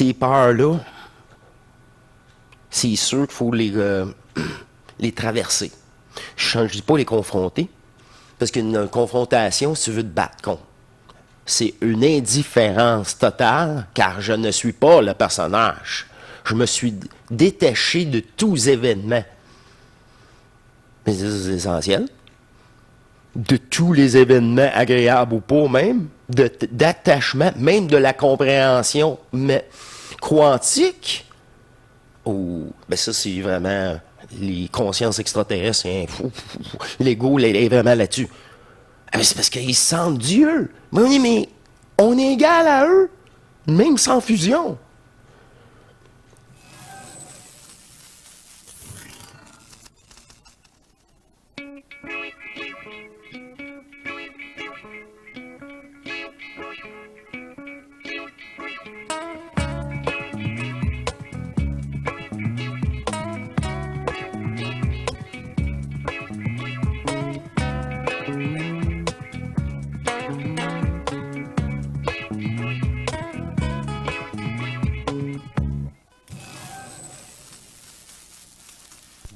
ces peurs-là, c'est sûr qu'il faut les traverser. Je ne dis pas les confronter, parce qu'une confrontation, si tu veux te battre contre, c'est une indifférence totale, car je ne suis pas le personnage. Je me suis détaché de tous événements. Mais c'est essentiel. De tous les événements agréables ou pas même, d'attachement, même de la compréhension mais quantique. Oh, ben ça, c'est vraiment les consciences extraterrestres. Hein, l'ego est vraiment là-dessus. Ah, mais c'est parce qu'ils sentent Dieu. Mais on est égal à eux, même sans fusion.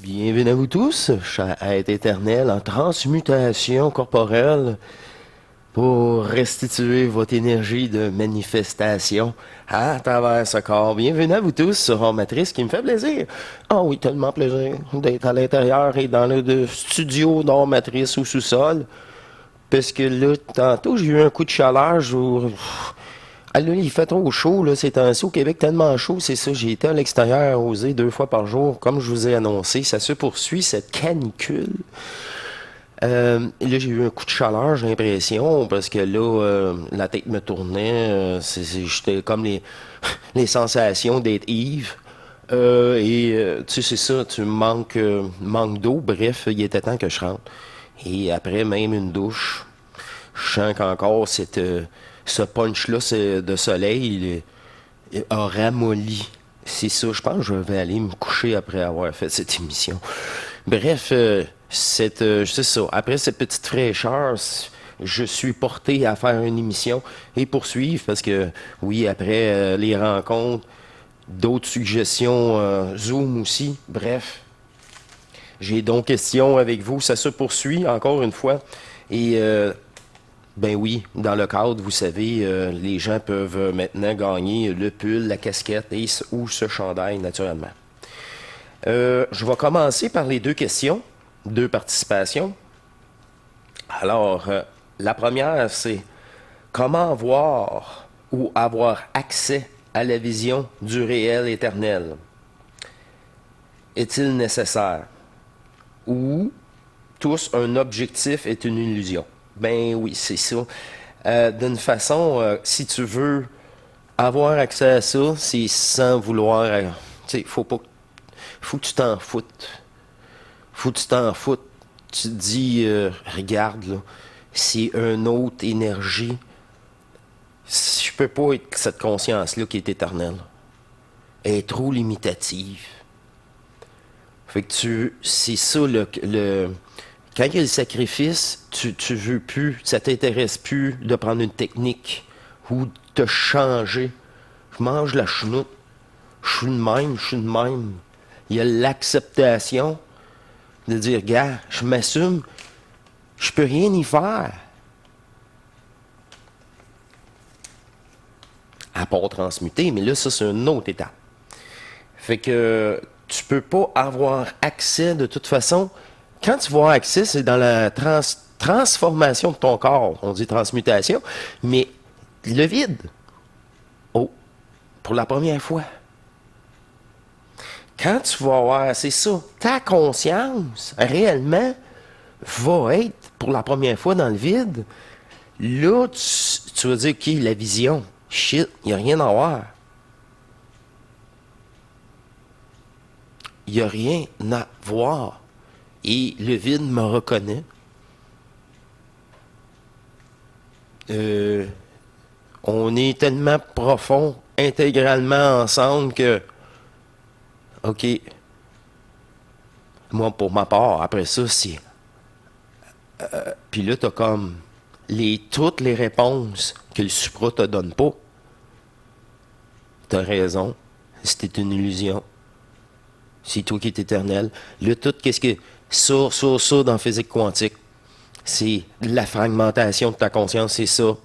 Bienvenue à vous tous, être éternel en transmutation corporelle pour restituer votre énergie de manifestation à travers ce corps. Bienvenue à vous tous sur Home Matrice, qui me fait plaisir. Ah oui, tellement plaisir d'être à l'intérieur et dans le studio d'Home Matrice au sous-sol. Parce que là, tantôt, j'ai eu un coup de chaleur. Ah là, il fait trop chaud, là, c'est un au Québec tellement chaud, c'est ça. J'ai été à l'extérieur arrosé 2 fois par jour, comme je vous ai annoncé. Ça se poursuit, cette canicule. Et là, j'ai eu un coup de chaleur, j'ai l'impression, parce que là, la tête me tournait. J'étais comme les sensations d'être Yves. Tu sais, c'est ça, tu manques d'eau. Bref, il était temps que je rentre. Et après, même une douche, je sens qu'encore ce punch-là de soleil a ramolli. C'est ça, je pense que je vais aller me coucher après avoir fait cette émission. Bref, c'est ça. Après cette petite fraîcheur, je suis porté à faire une émission et poursuivre parce que, oui, après les rencontres, d'autres suggestions, Zoom aussi. Bref, j'ai donc questions avec vous. Ça se poursuit encore une fois. Et ben oui, dans le cadre, vous savez, les gens peuvent maintenant gagner le pull, la casquette ou ce chandail, naturellement. Je vais commencer par les 2 questions, 2 participations. Alors, la première, c'est comment voir ou avoir accès à la vision du réel éternel? Est-il nécessaire? Ou tous un objectif est une illusion? Ben oui, c'est ça. D'une façon, si tu veux avoir accès à ça, c'est sans vouloir. Tu sais, faut que tu t'en foutes. Faut que tu t'en foutes. Tu te dis, regarde, là, c'est une autre énergie. Je peux pas être cette conscience-là qui est éternelle. Elle est trop limitative. Fait que c'est ça quand il y a le sacrifice, tu veux plus, ça t'intéresse plus de prendre une technique ou de te changer. Je mange la chenoute. Je suis de même, je suis de même. Il y a l'acceptation de dire, gars, je m'assume, je peux rien y faire. À part transmuter, mais là, ça, c'est une autre étape. Fait que tu peux pas avoir accès de toute façon. Quand tu vas avoir accès, c'est dans la transformation de ton corps. On dit transmutation, mais le vide. Oh, pour la première fois. Quand tu vas avoir, c'est ça, ta conscience, réellement, va être pour la première fois dans le vide. Là, tu vas dire, OK, la vision, shit, il n'y a rien à voir. Il n'y a rien à voir. Et le vide me reconnaît. On est tellement profond, intégralement ensemble que, OK, moi, pour ma part, après ça, c'est... Puis là, t'as comme toutes les réponses que le supra te donne pas. T'as raison. C'était une illusion. C'est toi qui es éternel. Là, tout, qu'est-ce que. Ça, dans la physique quantique, c'est la fragmentation de ta conscience, c'est ça.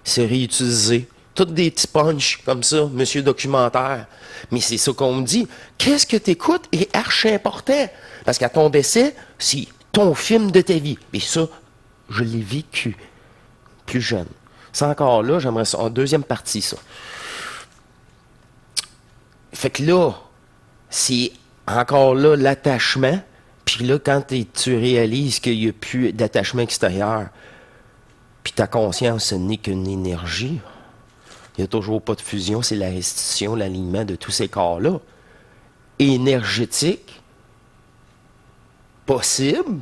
C'est réutilisé. Toutes des petits punchs comme ça, monsieur documentaire. Mais c'est ça qu'on me dit. Qu'est-ce que tu écoutes est archi important. Parce qu'à ton décès, c'est ton film de ta vie. Et ça, je l'ai vécu plus jeune. C'est encore là, j'aimerais ça. En deuxième partie, ça. Fait que là, c'est encore là l'attachement. Puis là, quand tu réalises qu'il n'y a plus d'attachement extérieur, puis ta conscience, ce n'est qu'une énergie, il n'y a toujours pas de fusion, c'est la restitution, l'alignement de tous ces corps-là. Énergétique, possible,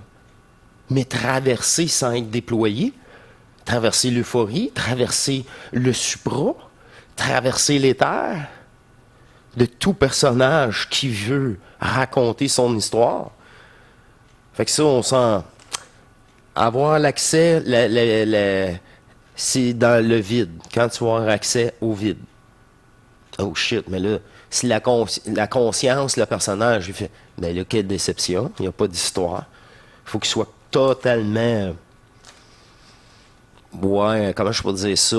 mais traversé sans être déployé. Traverser l'euphorie, traverser le supra, traverser l'éther de tout personnage qui veut raconter son histoire. Fait que ça, on sent avoir l'accès, c'est dans le vide, quand tu vas avoir accès au vide. Oh shit, mais là, si la conscience, le personnage, il fait, ben là, quelle déception, il n'y a pas d'histoire. Il faut qu'il soit totalement, ouais, comment je peux dire ça,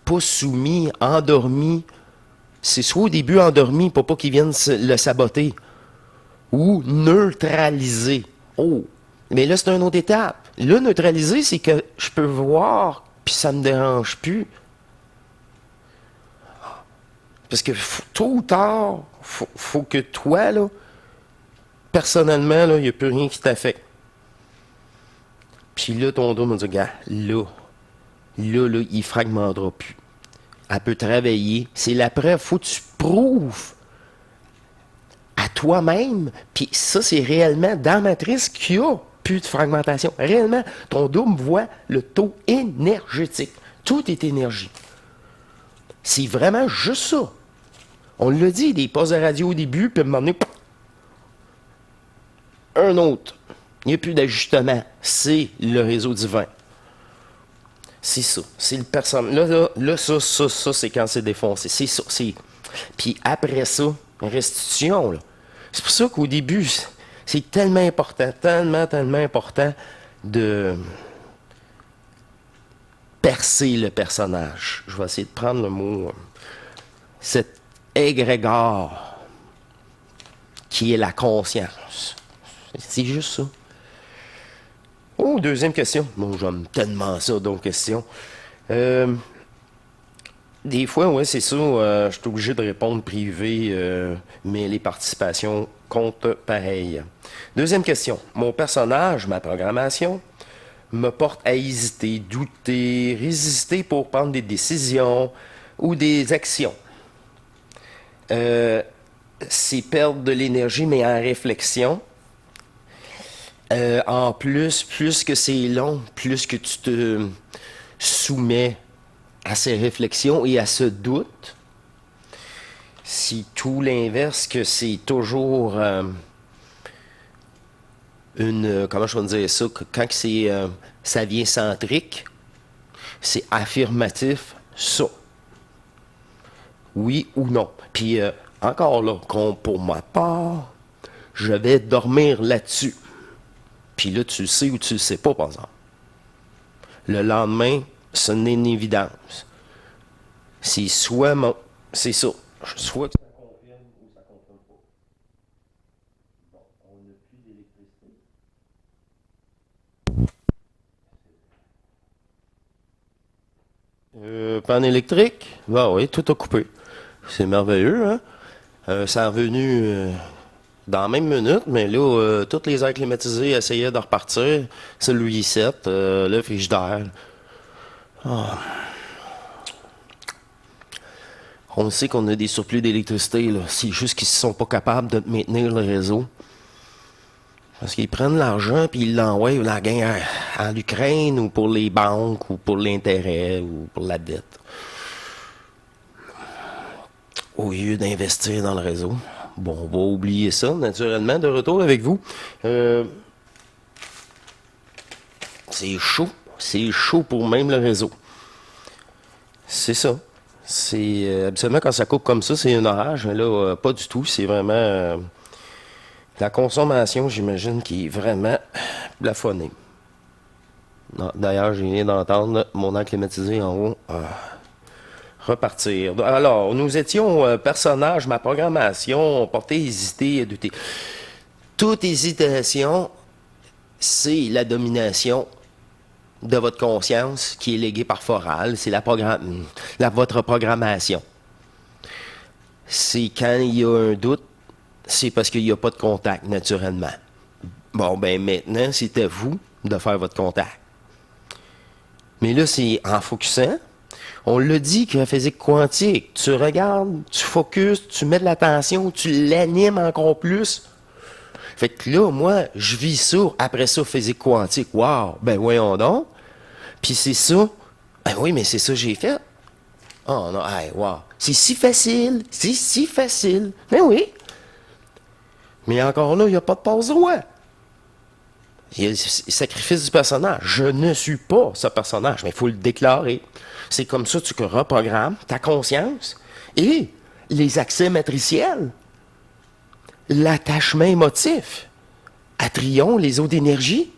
pas soumis, endormi. C'est soit au début endormi pour pas qu'il vienne le saboter, ou neutraliser. Oh, mais là, c'est une autre étape. Là, neutraliser, c'est que je peux voir, puis ça me dérange plus. Parce que tôt ou tard, faut que toi, là, personnellement, il n'y a plus rien qui t'affecte. Puis là, ton dos me dit, gars, là, il fragmentera plus. Elle peut travailler. C'est la preuve. Faut que tu prouves à toi-même. Puis ça, c'est réellement dans la matrice qu'il y a plus de fragmentation. Réellement, ton double voit le taux énergétique. Tout est énergie. C'est vraiment juste ça. On l'a dit, des postes de radio au début, puis à un moment donné, un autre. Il n'y a plus d'ajustement. C'est le réseau divin. C'est ça. C'est le personne. Là, ça, c'est quand c'est défoncé. C'est ça. Puis après ça, restitution, là. C'est pour ça qu'au début, c'est tellement important, tellement important de percer le personnage. Je vais essayer de prendre le mot. Cet égrégore qui est la conscience. C'est juste ça. Oh, deuxième question. Bon, j'aime tellement ça, donc question. Des fois, ouais, c'est ça. Je suis obligé de répondre privé, mais les participations comptent pareil. Deuxième question. Mon personnage, ma programmation, me porte à hésiter, douter, résister pour prendre des décisions ou des actions. C'est perdre de l'énergie, mais en réflexion. En plus que c'est long, plus que tu te soumets à ces réflexions et à ce doute, c'est tout l'inverse, que c'est toujours comment je vais dire ça, quand c'est, ça vient centrique, c'est affirmatif, ça. Oui ou non. Puis encore là, pour ma part, je vais dormir là-dessus. Puis là, tu le sais ou tu le sais pas, par exemple. Le lendemain, ce n'est une évidence. C'est soit c'est ça. Soit que ça confirme ou ça confirme pas. Bon, on n'a plus d'électricité. Panne électrique? Bah oui, tout a coupé. C'est merveilleux, hein? Ça est revenu dans la même minute, mais là, toutes les airs climatisés essayaient de repartir. Celui 7, le frigidaire. Ah. On sait qu'on a des surplus d'électricité, là. C'est juste qu'ils ne sont pas capables de maintenir le réseau. Parce qu'ils prennent l'argent puis ils l'envoient la guerre en Ukraine ou pour les banques ou pour l'intérêt ou pour la dette. Au lieu d'investir dans le réseau. Bon, on va oublier ça, naturellement, de retour avec vous. C'est chaud. C'est chaud pour même le réseau. C'est ça. Habituellement, quand ça coupe comme ça, c'est un orage, mais là, pas du tout. C'est vraiment la consommation, j'imagine, qui est vraiment plafonnée. Non, d'ailleurs, je viens d'entendre mon air climatisé en haut repartir. Alors, nous étions personnages, ma programmation, porté, hésité, douté. Toute hésitation, c'est la domination de votre conscience qui est léguée par Foral. C'est votre programmation. C'est quand il y a un doute, c'est parce qu'il n'y a pas de contact, naturellement. Bon, ben maintenant, c'est à vous de faire votre contact. Mais là, c'est en focusant. On l'a dit que la physique quantique, tu regardes, tu focuses, tu mets de l'attention, tu l'animes encore plus. Fait que là, moi, je vis ça, après ça, physique quantique. Wow! Ben voyons donc. Puis c'est ça. Ben oui, mais c'est ça que j'ai fait. Oh non, hey, wow. C'est si facile, c'est si facile. Ben oui. Mais encore là, il n'y a pas de passe droit. Il y a le sacrifice du personnage. Je ne suis pas ce personnage, mais il faut le déclarer. C'est comme ça que tu reprogrammes ta conscience et les accès matriciels, l'attachement émotif, attrions les eaux d'énergie.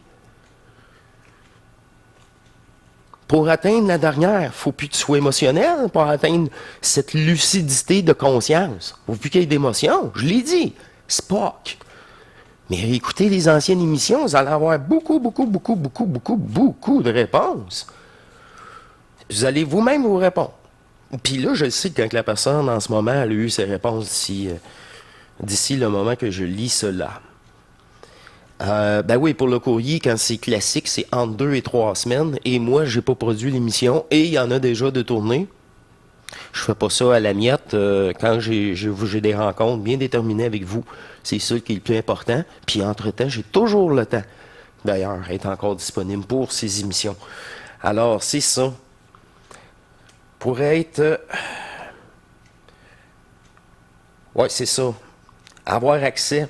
Pour atteindre la dernière, il ne faut plus que tu sois émotionnel pour atteindre cette lucidité de conscience. Il ne faut plus qu'il y ait d'émotion. Je l'ai dit. Spock. Mais écoutez les anciennes émissions, vous allez avoir beaucoup de réponses. Vous allez vous-même vous répondre. Puis là, je sais que quand la personne, en ce moment, elle a eu ses réponses d'ici le moment que je lis cela. Ben oui, pour le courrier, quand c'est classique, c'est entre 2 et 3 semaines. Et moi, j'ai pas produit l'émission et il y en a déjà de tournées. Je fais pas ça à la miette quand j'ai des rencontres bien déterminées avec vous. C'est ça qui est le plus important. Puis entre-temps, j'ai toujours le temps, d'ailleurs, être encore disponible pour ces émissions. Alors, c'est ça. Pour être... ouais, c'est ça. Avoir accès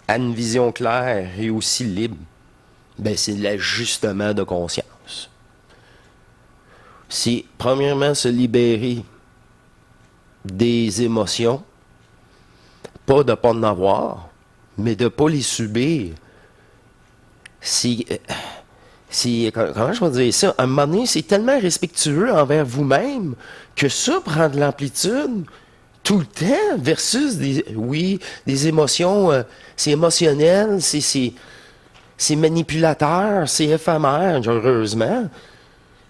à une vision claire et aussi libre, ben c'est l'ajustement de conscience. C'est, premièrement, se libérer des émotions, pas de ne pas en avoir, mais de ne pas les subir. Comment je peux dire ça? À un moment donné, c'est tellement respectueux envers vous-même que ça prend de l'amplitude tout le temps versus des émotions, c'est émotionnel, c'est manipulateur, c'est éphémère, heureusement.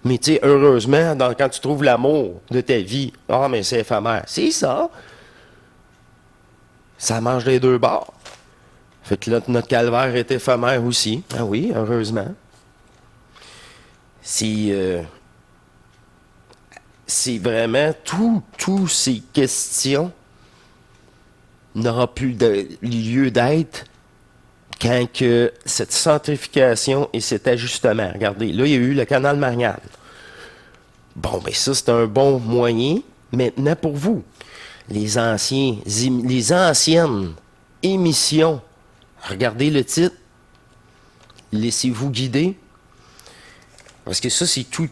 Mais tu sais, heureusement, quand tu trouves l'amour de ta vie, mais c'est éphémère. C'est ça. Ça mange les deux bords. Fait que là, notre calvaire est éphémère aussi. Ah oui, heureusement. C'est vraiment toutes ces questions n'aura plus de lieu d'être quand que cette centrification et cet ajustement. Regardez, là, il y a eu le canal Marianne. Bon, ben ça, c'est un bon moyen. Maintenant, pour vous, les anciennes émissions, regardez le titre, laissez-vous guider. Parce que ça, c'est tout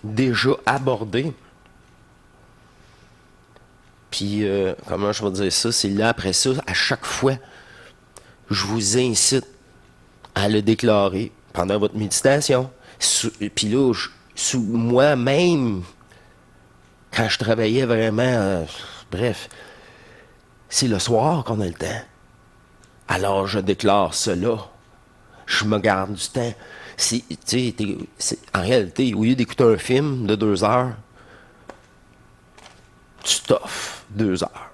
déjà abordé. Puis, comment je vais dire ça? C'est là, après ça, à chaque fois, je vous incite à le déclarer pendant votre méditation. Puis là, moi-même, quand je travaillais vraiment, bref, c'est le soir qu'on a le temps. Alors, je déclare cela. Je me garde du temps. En réalité, au lieu d'écouter un film de 2 heures, tu t'offres 2 heures.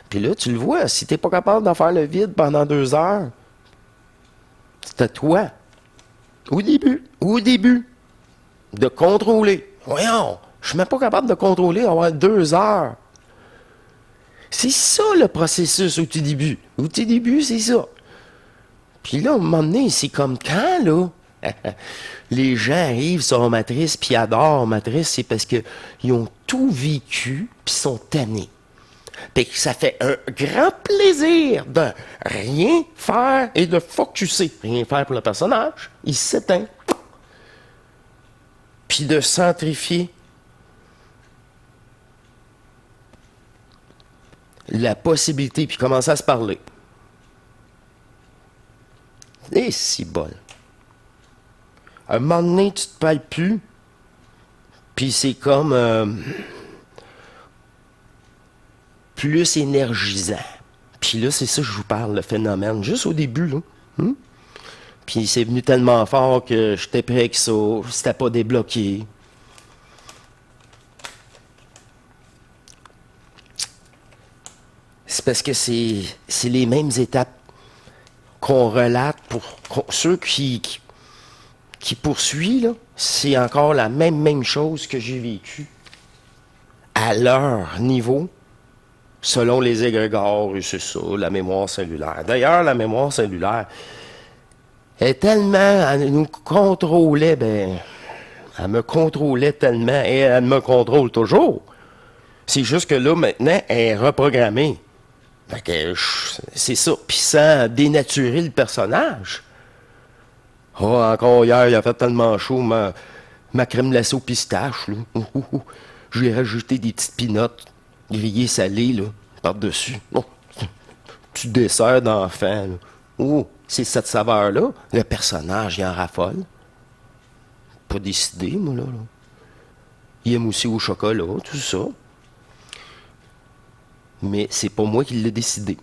Puis là, tu le vois, si tu n'es pas capable d'en faire le vide pendant 2 heures, c'est à toi, au début, de contrôler. Voyons, je ne suis même pas capable de contrôler, avoir 2 heures. C'est ça le processus au tout début. Au tout début, c'est ça. Puis là, à un moment donné, c'est comme quand, là, les gens arrivent sur Matrice puis adorent Matrice, c'est parce qu'ils ont tout vécu puis sont tannés. Puis que ça fait un grand plaisir de rien faire et de focusser. Rien faire pour le personnage, il s'éteint. Puis de centrifier la possibilité, puis commencer à se parler. Et si bol. Un moment donné, tu te parles plus, puis c'est comme plus énergisant. Puis là, c'est ça que je vous parle, le phénomène, juste au début, là. Puis c'est venu tellement fort que j'étais prêt avec ça, c'était pas débloqué. C'est parce que c'est les mêmes étapes qu'on relate pour ceux qui poursuivent, là, c'est encore la même chose que j'ai vécu à leur niveau, selon les égrégores, et c'est ça, la mémoire cellulaire. D'ailleurs, la mémoire cellulaire est tellement, elle nous contrôlait, elle me contrôlait tellement, et elle me contrôle toujours. C'est juste que là, maintenant, elle est reprogrammée. Fait que c'est ça. Puis sans dénaturer le personnage. Oh, encore hier, il a fait tellement chaud, ma crème glacée au pistache, là. J'ai rajouté des petites pinottes grillées salées, là, par-dessus. Oh, tu dessert d'enfant, là. Oh, c'est cette saveur-là. Le personnage, il en raffole. Pas décidé, moi, là. Il aime aussi au chocolat, tout ça. Mais c'est pas moi qui l'ai décidé.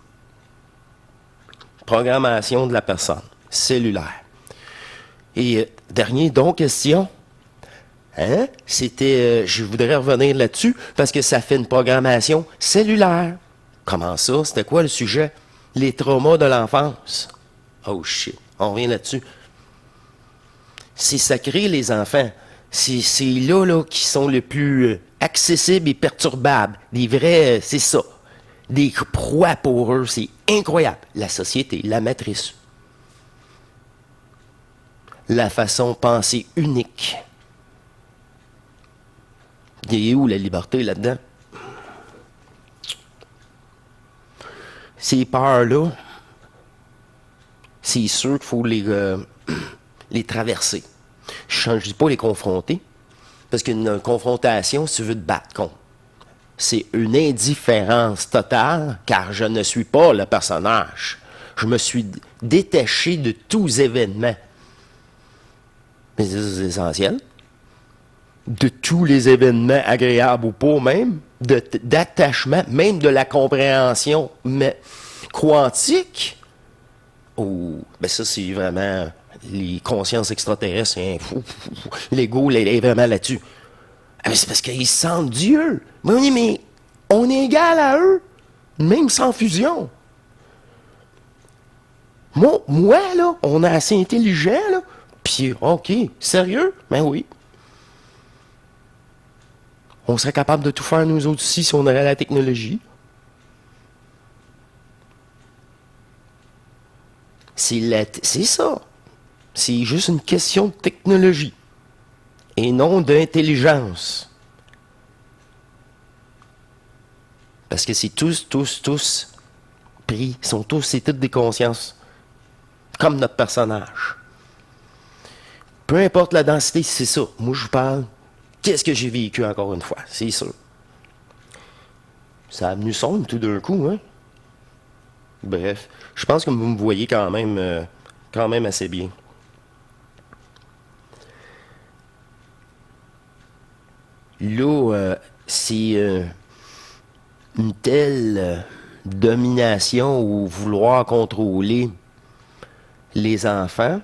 Programmation de la personne, cellulaire. Et dernier question. Hein? C'était, je voudrais revenir là-dessus parce que ça fait une programmation cellulaire. Comment ça? C'était quoi le sujet? Les traumas de l'enfance. Oh shit, on revient là-dessus. C'est sacré, les enfants. C'est là qui sont le plus accessibles et perturbables. Des vrais, c'est ça. Des proies pour eux, c'est incroyable. La société, la matrice. La façon de penser unique. Il est où la liberté là-dedans? Ces peurs-là, c'est sûr qu'il faut les traverser. Je ne dis pas les confronter, parce qu'une confrontation, si tu veux te battre contre, c'est une indifférence totale, car je ne suis pas le personnage. Je me suis détaché de tous événements. Mais c'est essentiel. De tous les événements agréables ou pas même, d'attachement, même de la compréhension quantique. Oh, ben ça, c'est vraiment les consciences extraterrestres. Hein, l'ego est vraiment là-dessus. Ah, mais c'est parce qu'ils sentent Dieu. Mais on est égal à eux, même sans fusion. Moi là, on est assez intelligent, là. Puis, OK, sérieux? Ben oui. On serait capable de tout faire nous autres aussi si on aurait la technologie. C'est ça. C'est juste une question de technologie et non d'intelligence. Parce que c'est tous pris, c'est toutes des consciences. Comme notre personnage. Peu importe la densité, c'est ça. Moi, je vous parle. Qu'est-ce que j'ai vécu encore une fois? C'est sûr. Ça a venu sombre tout d'un coup, hein? Bref, je pense que vous me voyez quand même assez bien. Là, c'est une telle domination ou vouloir contrôler les enfants,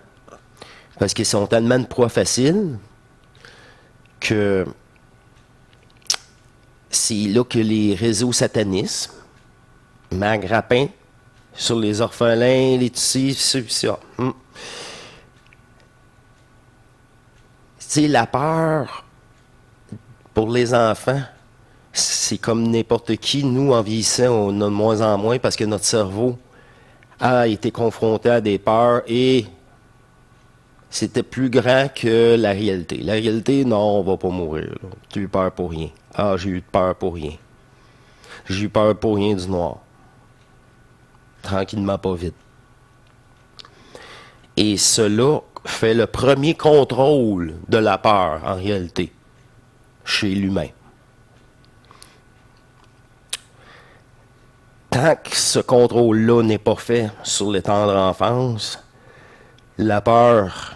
parce qu'ils sont tellement de proies faciles, que c'est là que les réseaux satanistes, Mag Rapin, sur les orphelins, les tissus, ça. C'est la peur pour les enfants. C'est comme n'importe qui. Nous, en vieillissant, on a de moins en moins parce que notre cerveau a été confronté à des peurs et c'était plus grand que la réalité. La réalité, non, on va pas mourir. Tu as eu peur pour rien. Ah, j'ai eu peur pour rien. J'ai eu peur pour rien du noir. Tranquillement, pas vite. Et cela fait le premier contrôle de la peur, en réalité, chez l'humain. Tant que ce contrôle-là n'est pas fait sur les tendre enfance, la peur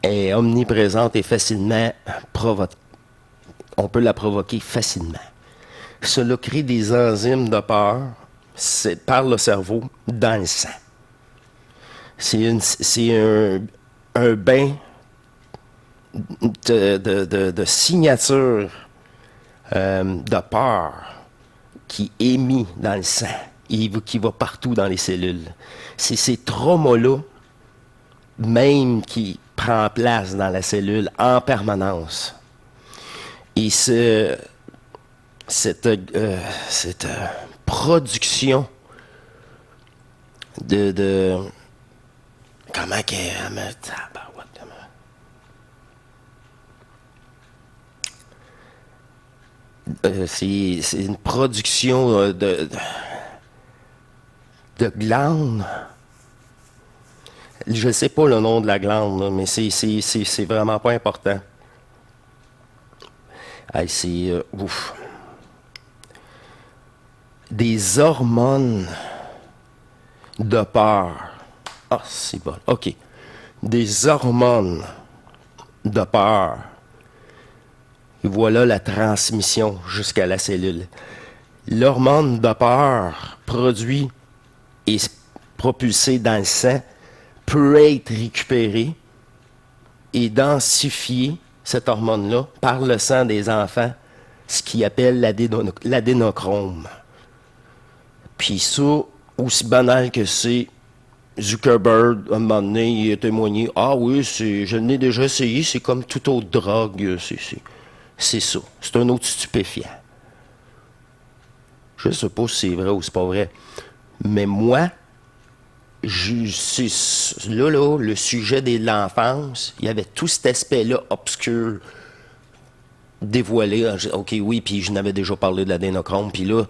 est omniprésente et facilement provoquée. On peut la provoquer facilement. Cela crée des enzymes de peur par le cerveau dans le sang. C'est un bain de signature de peur qui est mis dans le sang et qui va partout dans les cellules. C'est ces traumas-là même qui prend place dans la cellule en permanence. Et cette production de comment qu'elle c'est une production de glandes. Je ne sais pas le nom de la glande, là, mais c'est vraiment pas important. Hey, c'est ouf. Des hormones de peur. Ah, c'est bon. OK. Des hormones de peur. Et voilà la transmission jusqu'à la cellule. L'hormone de peur produit et propulsée dans le sang peut être récupérée et densifiée, cette hormone-là, par le sang des enfants, ce qu'ils appellent l'adénochrome. Puis ça, aussi banal que c'est, Zuckerberg, à un moment donné, il a témoigné, « Ah oui, je l'ai déjà essayé, c'est comme toute autre drogue, c'est ça. C'est un autre stupéfiant. » Je ne sais pas si c'est vrai ou c'est pas vrai. Mais moi, là, le sujet de l'enfance, il y avait tout cet aspect-là obscur, dévoilé. OK, oui, puis je n'avais déjà parlé de l'adénochrome. Puis là,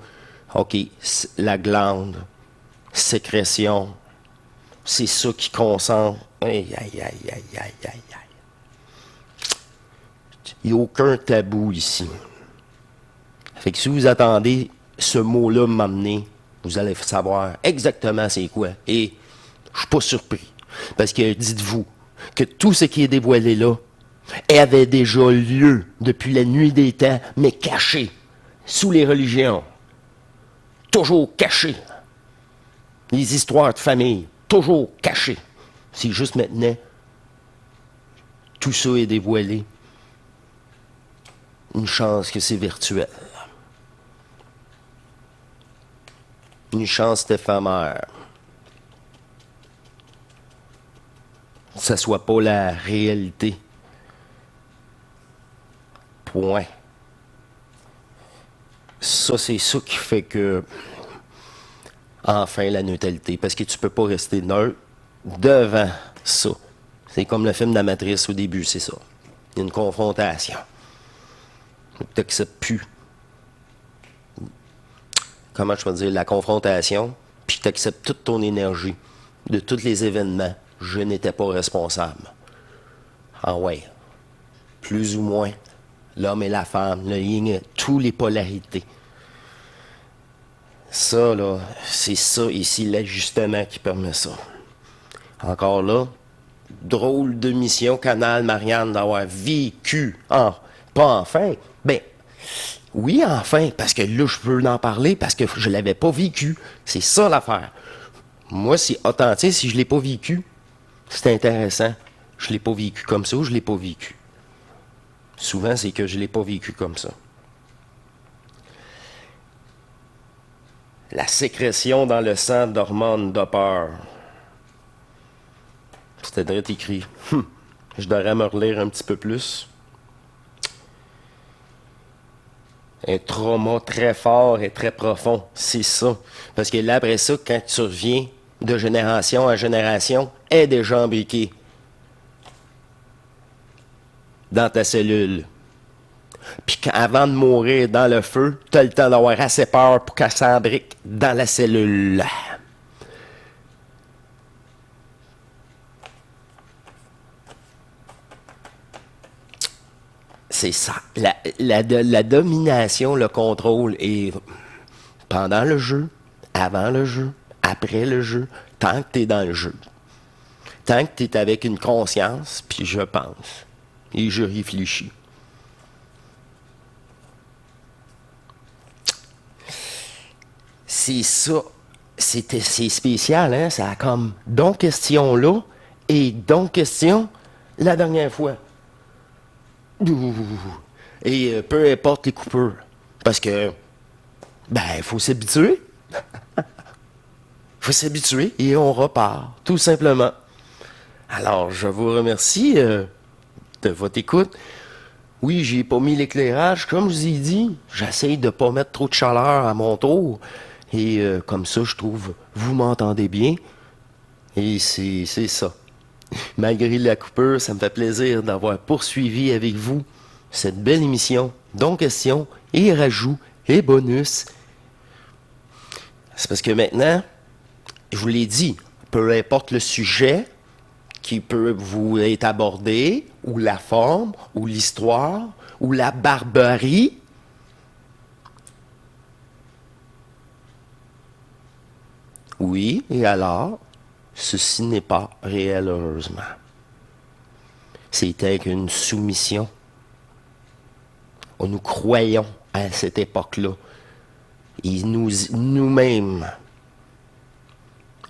OK, la glande, sécrétion, c'est ça qui concentre. Aïe, aïe, aïe, aïe, aïe, aïe, aïe. Il n'y a aucun tabou ici. Fait que si vous attendez ce mot-là m'amener, vous allez savoir exactement c'est quoi. Et je suis pas surpris. Parce que dites-vous que tout ce qui est dévoilé là avait déjà lieu depuis la nuit des temps, mais caché, sous les religions. Toujours caché. Les histoires de famille, toujours cachées. C'est juste maintenant, tout ça est dévoilé. Une chance que c'est virtuel. Une chance éphémère. Que ça soit pas la réalité. Point. Ça, c'est ça qui fait que, enfin, la neutralité. Parce que tu peux pas rester neutre devant ça. C'est comme le film de la Matrice au début, c'est ça. Il y a une confrontation. Tu n'acceptes plus. Comment je peux dire, la confrontation, puis tu acceptes toute ton énergie de tous les événements. Je n'étais pas responsable. Ah ouais. Plus ou moins. L'homme et la femme, le yin, toutes les polarités. Ça, là, c'est ça ici, l'ajustement qui permet ça. Encore là, drôle de mission, Canal Marianne, d'avoir vécu, pas enfin, ben, oui, enfin, parce que là, je peux en parler, parce que je l'avais pas vécu. C'est ça l'affaire. Moi, c'est authentique, si je l'ai pas vécu, c'est intéressant. Je l'ai pas vécu comme ça ou je l'ai pas vécu. Souvent, c'est que je l'ai pas vécu comme ça. La sécrétion dans le sang d'hormones de peur. C'était direct écrit. Je devrais me relire un petit peu plus. Un trauma très fort et très profond, c'est ça. Parce que là, après ça, quand tu reviens de génération en génération, est déjà embriqué dans ta cellule. Puis avant de mourir dans le feu, tu as le temps d'avoir assez peur pour qu'elle s'embrique dans la cellule. C'est ça. La domination, le contrôle, et pendant le jeu, avant le jeu, après le jeu, tant que tu es dans le jeu. Tant que tu es avec une conscience, puis je pense, et je réfléchis. C'est ça. C'est spécial, hein? Ça a comme donc question là et donc question la dernière fois. Et peu importe les coupures. Parce que, il faut s'habituer. Faut s'habituer et on repart, tout simplement. Alors, je vous remercie de votre écoute. Oui, j'ai pas mis l'éclairage. Comme je vous ai dit, j'essaye de pas mettre trop de chaleur à mon tour. Et comme ça, je trouve, vous m'entendez bien. Et c'est ça. Malgré la coupure, ça me fait plaisir d'avoir poursuivi avec vous cette belle émission, donc questions et rajouts et bonus. C'est parce que maintenant, je vous l'ai dit, peu importe le sujet qui peut vous être abordé, ou la forme, ou l'histoire, ou la barbarie, oui, et alors, ceci n'est pas réel, heureusement. C'était qu'une soumission. Nous croyons à cette époque-là. Et nous-mêmes,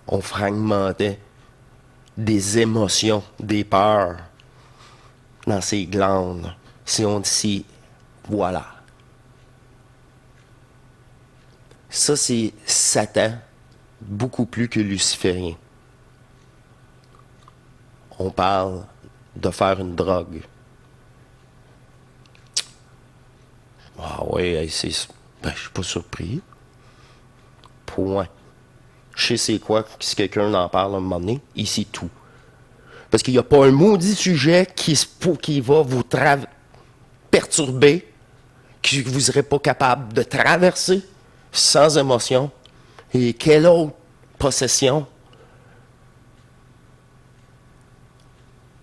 on fragmentait des émotions, des peurs dans ces glandes. Si on dit, voilà. Ça, c'est Satan, beaucoup plus que luciférien. On parle de faire une drogue. Ah oui, je suis pas surpris. Point. Je sais c'est quoi, si quelqu'un en parle à un moment donné, ici tout. Parce qu'il n'y a pas un maudit sujet qui va vous perturber, que vous ne serez pas capable de traverser sans émotion. Et quelle autre possession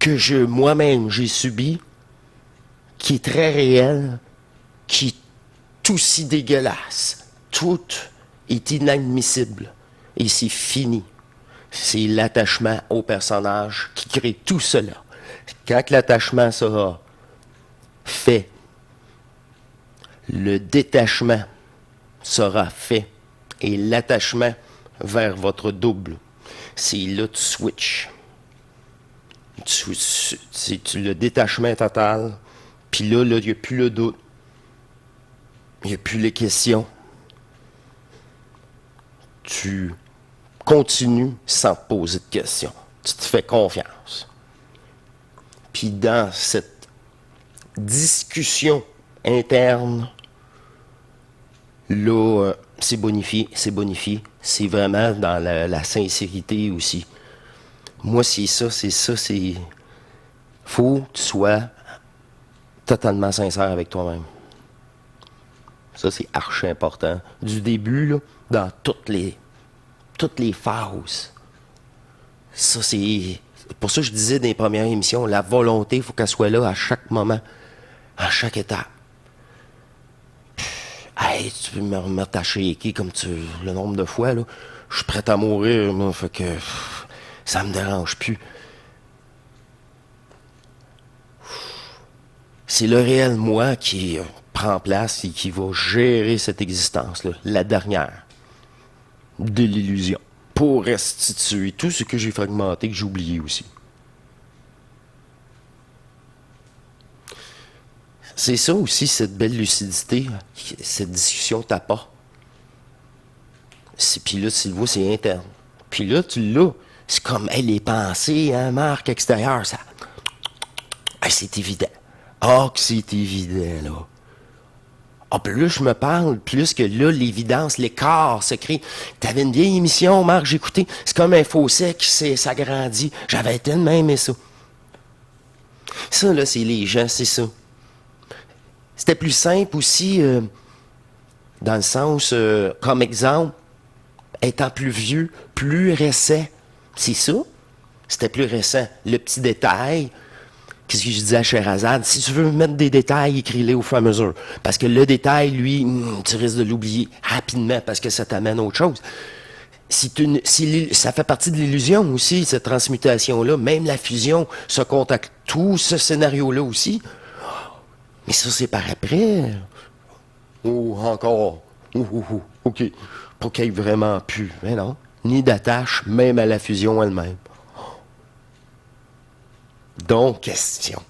que moi-même j'ai subi, qui est très réelle, qui est tout si dégueulasse. Tout est inadmissible. Et c'est fini. C'est l'attachement au personnage qui crée tout cela. Quand l'attachement sera fait, le détachement sera fait. Et l'attachement vers votre double, c'est là tu switch. C'est le détachement total. Puis là, il n'y a plus le doute. Il n'y a plus les questions. Tu continues sans poser de questions. Tu te fais confiance. Puis dans cette discussion interne, là, c'est bonifié. C'est vraiment dans la sincérité aussi. Moi, c'est ça. Faut que tu sois totalement sincère avec toi-même. Ça, c'est archi important. Du début, là, dans toutes les phases. Ça, c'est pour ça que je disais dans les premières émissions, la volonté, il faut qu'elle soit là à chaque moment, à chaque étape. Hey, tu peux me remettre à shaker comme le nombre de fois, là. Je suis prêt à mourir, moi, fait que ça me dérange plus. C'est le réel moi qui prend place et qui va gérer cette existence-là, la dernière de l'illusion, pour restituer tout ce que j'ai fragmenté, que j'ai oublié aussi. C'est ça aussi, cette belle lucidité, cette discussion t'apporte. Puis là, tu le vois, c'est interne. Puis là, tu l'as. C'est comme, les pensées, hein, Marc, extérieure, ça. C'est évident. Ah, que c'est évident, là. Ah, plus je me parle, plus que là, l'évidence, l'écart se crée. T'avais une vieille émission, Marc, j'ai écouté. C'est comme un fossé qui s'agrandit. J'avais tellement aimé ça. Ça, là, c'est les gens, c'est ça. C'était plus simple aussi, dans le sens, comme exemple, étant plus vieux, plus récent. C'est ça. C'était plus récent. Le petit détail, Qu'est-ce que je dis à Sherazade? Si tu veux mettre des détails, écris-les au fur et à mesure. Parce que le détail, lui, tu risques de l'oublier rapidement parce que ça t'amène à autre chose. Si ça fait partie de l'illusion aussi, cette transmutation-là, même la fusion, ce contact, tout ce scénario-là aussi. Mais ça, c'est par après. Ou encore. OK. Pour qu'il y ait vraiment plus. Mais non. Ni d'attache, même à la fusion elle-même. Donc, question.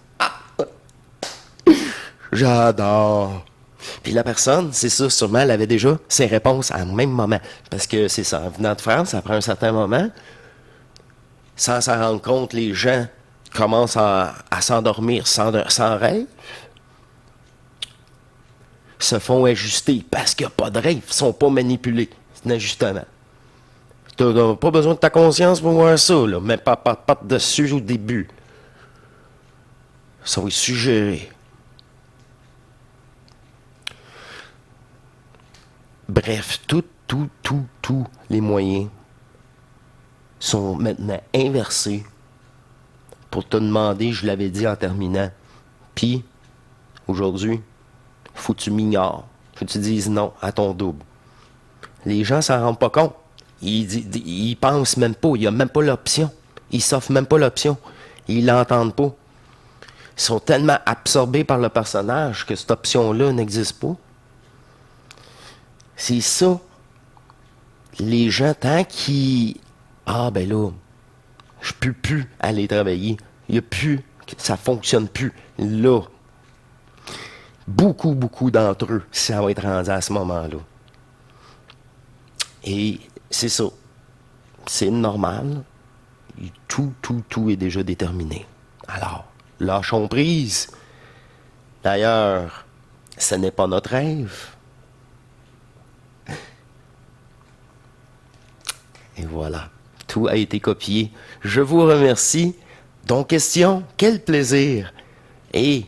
J'adore. Puis la personne, c'est ça, sûrement, elle avait déjà ses réponses à un même moment. Parce que c'est ça, en venant de France, après un certain moment, sans s'en rendre compte, les gens commencent à s'endormir sans rêve, se font ajuster parce qu'il n'y a pas de rêve, ils ne sont pas manipulés. C'est un ajustement. Tu n'as pas besoin de ta conscience pour voir ça, là. Mais pas dessus au début. Ça va être suggéré. Bref, tous les moyens sont maintenant inversés pour te demander, je l'avais dit en terminant, puis aujourd'hui, faut que tu m'ignores, faut que tu dises non à ton double. Les gens s'en rendent pas compte. Ils pensent même pas, il n'y a même pas l'option. Ils s'offrent même pas l'option. Ils l'entendent pas. Ils sont tellement absorbés par le personnage que cette option-là n'existe pas. C'est ça. Les gens, tant qu'ils... Ah, ben là, je peux plus aller travailler. Il y a plus... Ça fonctionne plus. Là, beaucoup d'entre eux, ça va être rendu à ce moment-là. Et c'est ça. C'est normal. Tout est déjà déterminé. Alors, lâchons prise. D'ailleurs, ce n'est pas notre rêve. Et voilà, tout a été copié. Je vous remercie. Donc, question, quel plaisir. Et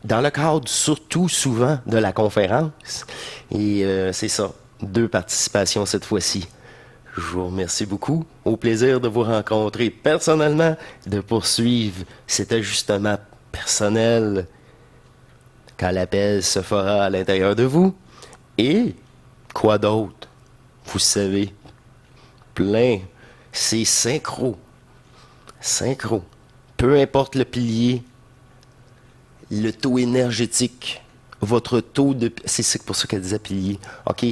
dans le cadre surtout souvent de la conférence, et c'est ça, 2 participations cette fois-ci. Je vous remercie beaucoup. Au plaisir de vous rencontrer personnellement, de poursuivre cet ajustement personnel quand l'appel se fera à l'intérieur de vous. Et quoi d'autre? Vous savez, plein. C'est synchro. Synchro. Peu importe le pilier, le taux énergétique, votre taux de... C'est pour ça qu'elle disait pilier. OK.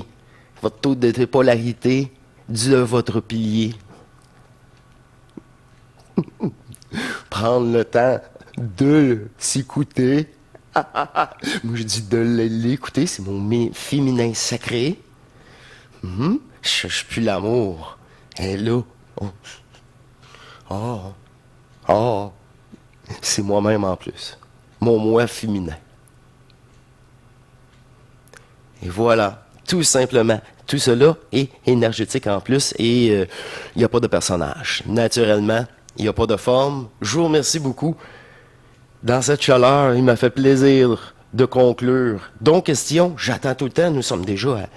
Votre taux de polarité de votre pilier. Prendre le temps de s'écouter. Moi, je dis de l'écouter, c'est mon féminin sacré. Je cherche plus l'amour. Et là, c'est moi-même en plus. Mon moi féminin. Et voilà, tout simplement. Tout cela est énergétique en plus et il n'y a pas de personnage. Naturellement, il n'y a pas de forme. Je vous remercie beaucoup. Dans cette chaleur, il m'a fait plaisir de conclure. Donc, question, j'attends tout le temps. Nous sommes déjà à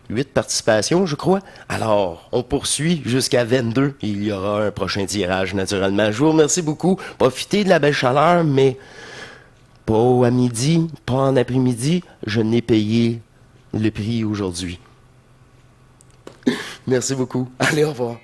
8 participations, je crois. Alors, on poursuit jusqu'à 22. Il y aura un prochain tirage, naturellement. Je vous remercie beaucoup. Profitez de la belle chaleur, mais pas à midi, pas en après-midi. Je n'ai payé le prix aujourd'hui. Merci beaucoup. Allez, au revoir.